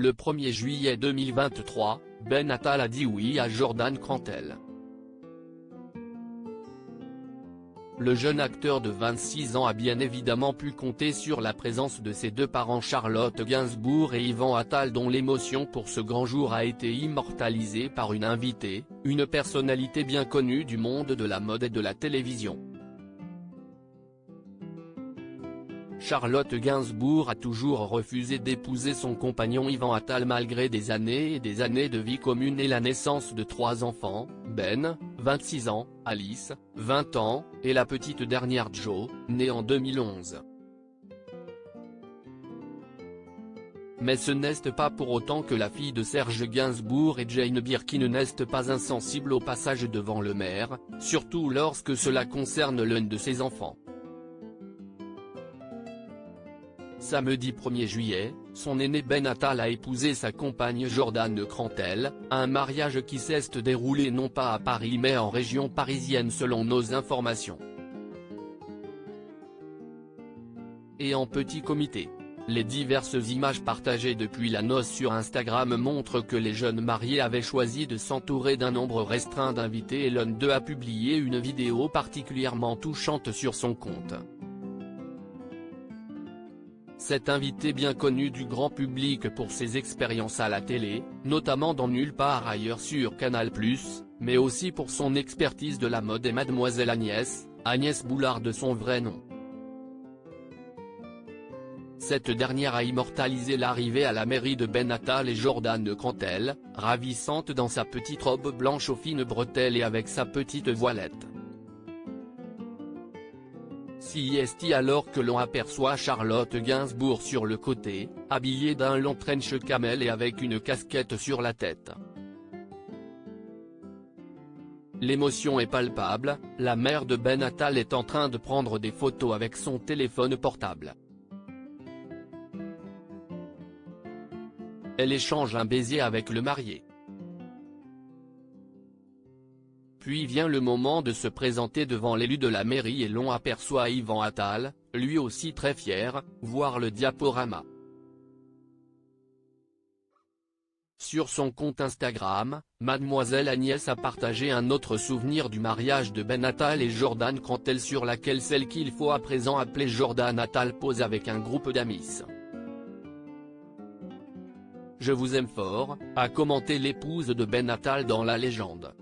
Le 1er juillet 2023, Ben Attal a dit oui à Jordan Crantel. Le jeune acteur de 26 ans a bien évidemment pu compter sur la présence de ses deux parents Charlotte Gainsbourg et Yvan Attal, dont l'émotion pour ce grand jour a été immortalisée par une invitée, une personnalité bien connue du monde de la mode et de la télévision. Charlotte Gainsbourg a toujours refusé d'épouser son compagnon Yvan Attal malgré des années et des années de vie commune et la naissance de 3 enfants, Ben, 26 ans, Alice, 20 ans, et la petite dernière Jo, née en 2011. Mais ce n'est pas pour autant que la fille de Serge Gainsbourg et Jane Birkin n'est pas insensible au passage devant le maire, surtout lorsque cela concerne l'un de ses enfants. Samedi 1er juillet, son aîné Ben Attal a épousé sa compagne Jordan Crantel, un mariage qui s'est déroulé non pas à Paris mais en région parisienne selon nos informations. Et en petit comité. Les diverses images partagées depuis la noce sur Instagram montrent que les jeunes mariés avaient choisi de s'entourer d'un nombre restreint d'invités et l'un d'eux a publié une vidéo particulièrement touchante sur son compte. Cet invité bien connu du grand public pour ses expériences à la télé, notamment dans Nulle part ailleurs sur Canal+, mais aussi pour son expertise de la mode est Mademoiselle Agnès Boulard de son vrai nom. Cette dernière a immortalisé l'arrivée à la mairie de Ben Attal et Jordan Crantel, ravissante dans sa petite robe blanche aux fines bretelles et avec sa petite voilette. C'est alors que l'on aperçoit Charlotte Gainsbourg sur le côté, habillée d'un long trench camel et avec une casquette sur la tête. L'émotion est palpable, la mère de Ben Attal est en train de prendre des photos avec son téléphone portable. Elle échange un baiser avec le marié. Puis vient le moment de se présenter devant l'élu de la mairie et l'on aperçoit Yvan Attal, lui aussi très fier, voir le diaporama. Sur son compte Instagram, Mademoiselle Agnès a partagé un autre souvenir du mariage de Ben Attal et Jordan Crantel sur laquelle celle qu'il faut à présent appeler Jordan Attal pose avec un groupe d'amis. Je vous aime fort, a commenté l'épouse de Ben Attal dans la légende.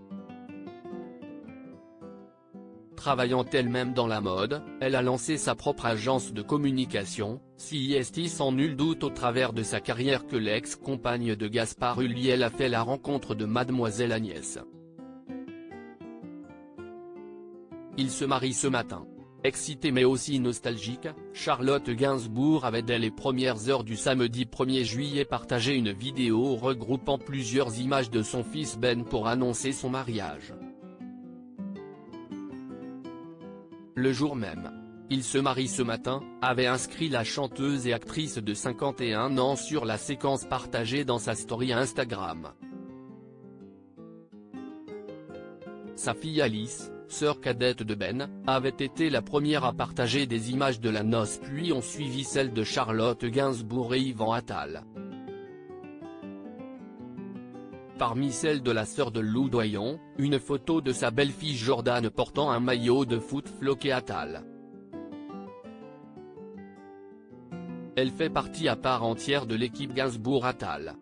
Travaillant elle-même dans la mode, elle a lancé sa propre agence de communication, C'est sans nul doute au travers de sa carrière que l'ex-compagne de Gaspard Ulliel a fait la rencontre de Mademoiselle Agnès. Ils se marient ce matin. Excitée mais aussi nostalgique, Charlotte Gainsbourg avait dès les premières heures du samedi 1er juillet partagé une vidéo regroupant plusieurs images de son fils Ben pour annoncer son mariage. Le jour même, il se marie ce matin, avait inscrit la chanteuse et actrice de 51 ans sur la séquence partagée dans sa story Instagram. Sa fille Alice, sœur cadette de Ben, avait été la première à partager des images de la noce puis ont suivi celles de Charlotte Gainsbourg et Yvan Attal. Parmi celles de la sœur de Lou Doyon, une photo de sa belle-fille Jordan portant un maillot de foot floqué Attal. Elle fait partie à part entière de l'équipe Gainsbourg Attal.